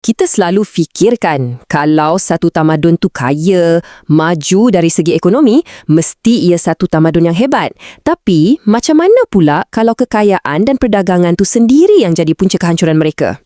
Kita selalu fikirkan kalau satu tamadun tu kaya, maju dari segi ekonomi, mesti ia satu tamadun yang hebat. Tapi, macam mana pula kalau kekayaan dan perdagangan tu sendiri yang jadi punca kehancuran mereka?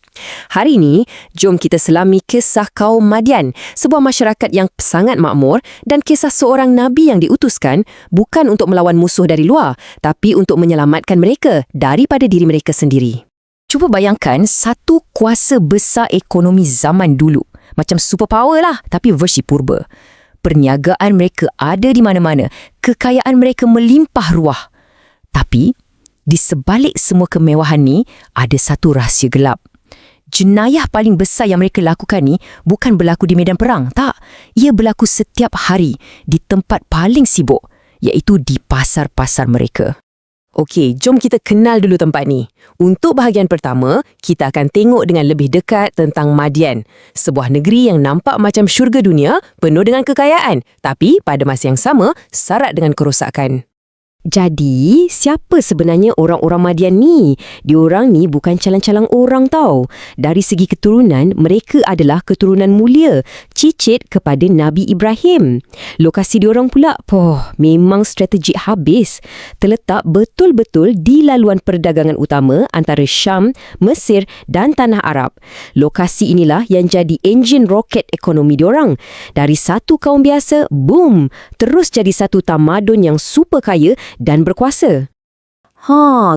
Hari ini, jom kita selami kisah kaum Madian, sebuah masyarakat yang sangat makmur dan kisah seorang Nabi yang diutuskan bukan untuk melawan musuh dari luar, tapi untuk menyelamatkan mereka daripada diri mereka sendiri. Cuba bayangkan satu kuasa besar ekonomi zaman dulu. Macam superpower lah, tapi versi purba. Perniagaan mereka ada di mana-mana. Kekayaan mereka melimpah ruah. Tapi, di sebalik semua kemewahan ni, ada satu rahsia gelap. Jenayah paling besar yang mereka lakukan ni bukan berlaku di medan perang, tak. Ia berlaku setiap hari di tempat paling sibuk, iaitu di pasar-pasar mereka. Okey, jom kita kenal dulu tempat ni. Untuk bahagian pertama, kita akan tengok dengan lebih dekat tentang Madian. Sebuah negeri yang nampak macam syurga dunia, penuh dengan kekayaan. Tapi pada masa yang sama, syarat dengan kerosakan. Jadi, siapa sebenarnya orang-orang Madian ni? Diorang ni bukan calang-calang orang tau. Dari segi keturunan, mereka adalah keturunan mulia, cicit kepada Nabi Ibrahim. Lokasi diorang pula, memang strategik habis. Terletak betul-betul di laluan perdagangan utama antara Syam, Mesir dan Tanah Arab. Lokasi inilah yang jadi enjin roket ekonomi diorang. Dari satu kaum biasa, boom, terus jadi satu tamadun yang super kaya dan berkuasa.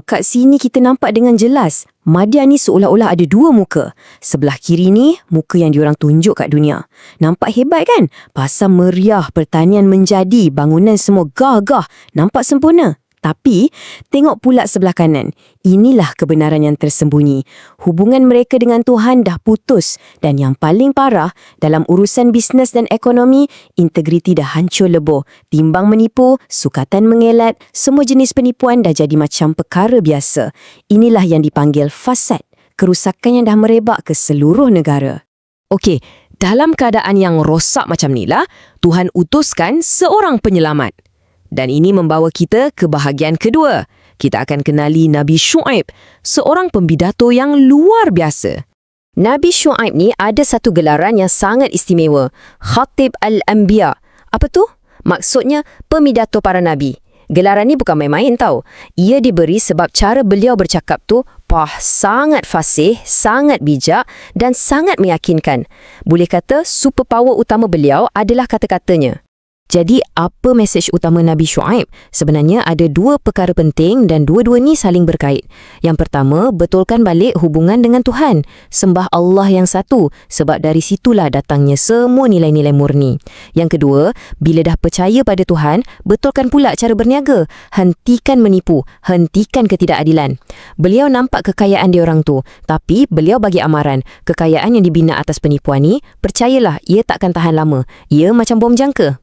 Kat sini kita nampak dengan jelas, Madian ni seolah-olah ada dua muka. Sebelah kiri ni, muka yang diorang tunjuk kat dunia. Nampak hebat kan? Pasar meriah, pertanian menjadi, bangunan semua gagah, nampak sempurna. Tapi, tengok pula sebelah kanan. Inilah kebenaran yang tersembunyi. Hubungan mereka dengan Tuhan dah putus. Dan yang paling parah, dalam urusan bisnes dan ekonomi, integriti dah hancur lebur. Timbang menipu, sukatan mengelat, semua jenis penipuan dah jadi macam perkara biasa. Inilah yang dipanggil fasad. Kerusakan yang dah merebak ke seluruh negara. Okey, dalam keadaan yang rosak macam ni lah, Tuhan utuskan seorang penyelamat. Dan ini membawa kita ke bahagian kedua. Kita akan kenali Nabi Syuaib, seorang pembidato yang luar biasa. Nabi Syuaib ni ada satu gelaran yang sangat istimewa, Khatib Al-Anbiya. Apa tu? Maksudnya pembidato para nabi. Gelaran ni bukan main-main tau. Ia diberi sebab cara beliau bercakap tu sangat fasih, sangat bijak dan sangat meyakinkan. Boleh kata superpower utama beliau adalah kata-katanya. Jadi, apa mesej utama Nabi Syuaib? Sebenarnya ada dua perkara penting dan dua-dua ni saling berkait. Yang pertama, betulkan balik hubungan dengan Tuhan. Sembah Allah yang satu, sebab dari situlah datangnya semua nilai-nilai murni. Yang kedua, bila dah percaya pada Tuhan, betulkan pula cara berniaga. Hentikan menipu, hentikan ketidakadilan. Beliau nampak kekayaan diorang tu, tapi beliau bagi amaran, kekayaan yang dibina atas penipuan ni, percayalah, ia takkan tahan lama. Ia macam bom jangka.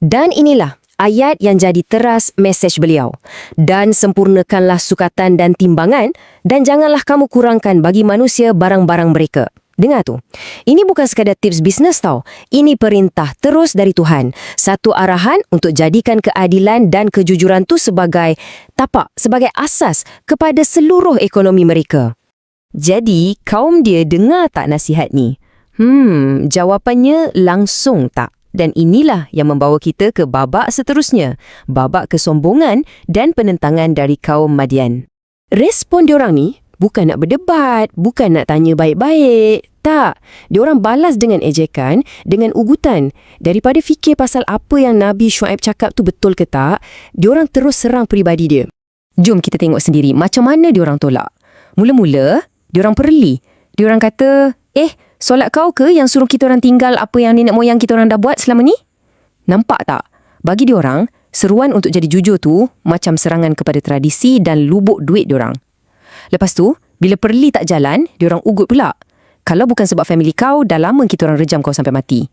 Dan inilah ayat yang jadi teras mesej beliau. Dan sempurnakanlah sukatan dan timbangan dan janganlah kamu kurangkan bagi manusia barang-barang mereka. Dengar tu. Ini bukan sekadar tips bisnes tau. Ini perintah terus dari Tuhan. Satu arahan untuk jadikan keadilan dan kejujuran tu sebagai tapak, sebagai asas kepada seluruh ekonomi mereka. Jadi, kaum dia dengar tak nasihat ni? Jawapannya langsung tak. Dan inilah yang membawa kita ke babak seterusnya, babak kesombongan dan penentangan dari kaum Madian. Respon diorang ni bukan nak berdebat, bukan nak tanya baik-baik. Tak, diorang balas dengan ejekan, dengan ugutan. Daripada fikir pasal apa yang Nabi Syuaib cakap tu betul ke tak, diorang terus serang peribadi dia. Jom kita tengok sendiri macam mana diorang tolak. Mula-mula, diorang perli. Diorang kata, solat kau ke yang suruh kita orang tinggal apa yang nenek moyang kita orang dah buat selama ni? Nampak tak? Bagi diorang, seruan untuk jadi jujur tu macam serangan kepada tradisi dan lubuk duit diorang. Lepas tu, bila perli tak jalan, diorang ugut pula. Kalau bukan sebab family kau, dah lama kita orang rejam kau sampai mati.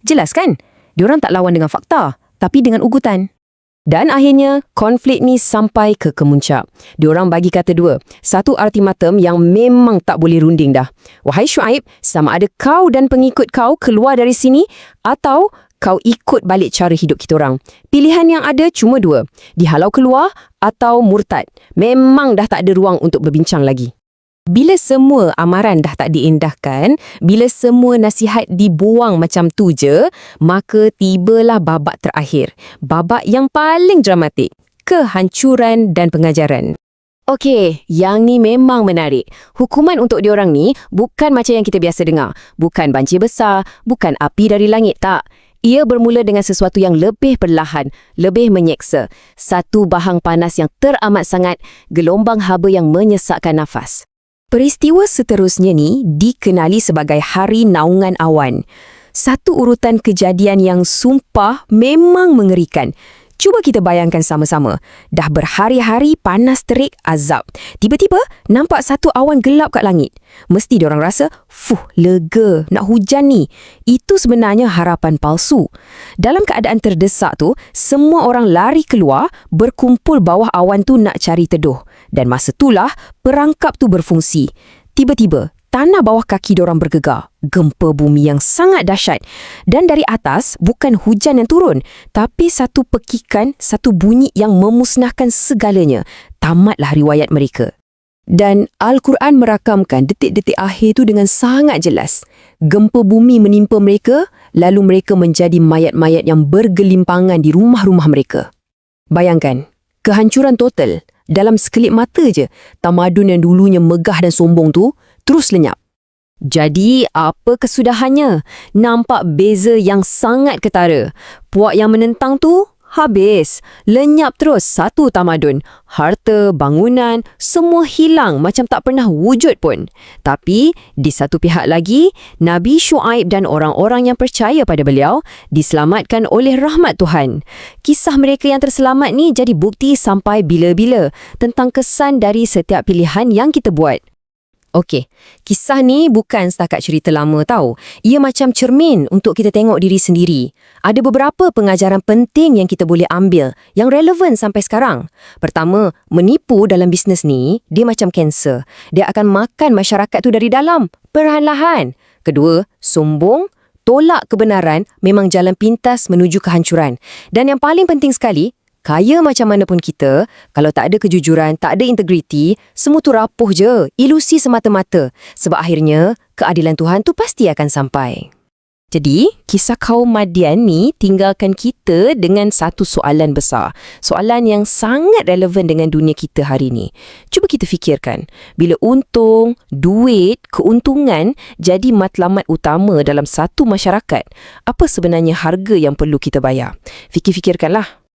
Jelas kan? Diorang tak lawan dengan fakta, tapi dengan ugutan. Dan akhirnya, konflik ni sampai ke kemuncak. Diorang bagi kata dua. Satu ultimatum yang memang tak boleh runding dah. Wahai Syuaib, sama ada kau dan pengikut kau keluar dari sini atau kau ikut balik cara hidup kita orang. Pilihan yang ada cuma dua. Dihalau keluar atau murtad. Memang dah tak ada ruang untuk berbincang lagi. Bila semua amaran dah tak diindahkan, bila semua nasihat dibuang macam tu je, maka tibalah babak terakhir. Babak yang paling dramatik. Kehancuran dan pengajaran. Okey, yang ni memang menarik. Hukuman untuk diorang ni bukan macam yang kita biasa dengar. Bukan banjir besar, bukan api dari langit, tak. Ia bermula dengan sesuatu yang lebih perlahan, lebih menyeksa. Satu bahang panas yang teramat sangat, gelombang haba yang menyesakkan nafas. Peristiwa seterusnya ni dikenali sebagai Hari Naungan Awan. Satu urutan kejadian yang sumpah memang mengerikan. Cuba kita bayangkan sama-sama. Dah berhari-hari panas terik azab. Tiba-tiba nampak satu awan gelap kat langit. Mesti diorang rasa, lega, nak hujan ni. Itu sebenarnya harapan palsu. Dalam keadaan terdesak tu, semua orang lari keluar, berkumpul bawah awan tu nak cari teduh. Dan masa itulah perangkap tu berfungsi. Tiba-tiba, tanah bawah kaki diorang bergegar. Gempa bumi yang sangat dahsyat. Dan dari atas, bukan hujan yang turun, tapi satu pekikan, satu bunyi yang memusnahkan segalanya. Tamatlah riwayat mereka. Dan Al-Quran merakamkan detik-detik akhir tu dengan sangat jelas. Gempa bumi menimpa mereka, lalu mereka menjadi mayat-mayat yang bergelimpangan di rumah-rumah mereka. Bayangkan, kehancuran total. Dalam sekelip mata je, tamadun yang dulunya megah dan sombong tu terus lenyap. Jadi, apa kesudahannya? Nampak beza yang sangat ketara. Puak yang menentang tu habis. Lenyap terus satu tamadun. Harta, bangunan, semua hilang macam tak pernah wujud pun. Tapi, di satu pihak lagi, Nabi Syuaib dan orang-orang yang percaya pada beliau diselamatkan oleh rahmat Tuhan. Kisah mereka yang terselamat ni jadi bukti sampai bila-bila tentang kesan dari setiap pilihan yang kita buat. Okey, kisah ni bukan setakat cerita lama tau. Ia macam cermin untuk kita tengok diri sendiri. Ada beberapa pengajaran penting yang kita boleh ambil, yang relevan sampai sekarang. Pertama, menipu dalam bisnes ni, dia macam kanser. Dia akan makan masyarakat tu dari dalam, perlahan-lahan. Kedua, sombong, tolak kebenaran memang jalan pintas menuju kehancuran. Dan yang paling penting sekali, kaya macam mana pun kita, kalau tak ada kejujuran, tak ada integriti, semua tu rapuh je, ilusi semata-mata. Sebab akhirnya, keadilan Tuhan tu pasti akan sampai. Jadi, kisah kaum Madian ni tinggalkan kita dengan satu soalan besar. Soalan yang sangat relevan dengan dunia kita hari ni. Cuba kita fikirkan, bila untung, duit, keuntungan jadi matlamat utama dalam satu masyarakat, apa sebenarnya harga yang perlu kita bayar? Fikir-fikirkanlah.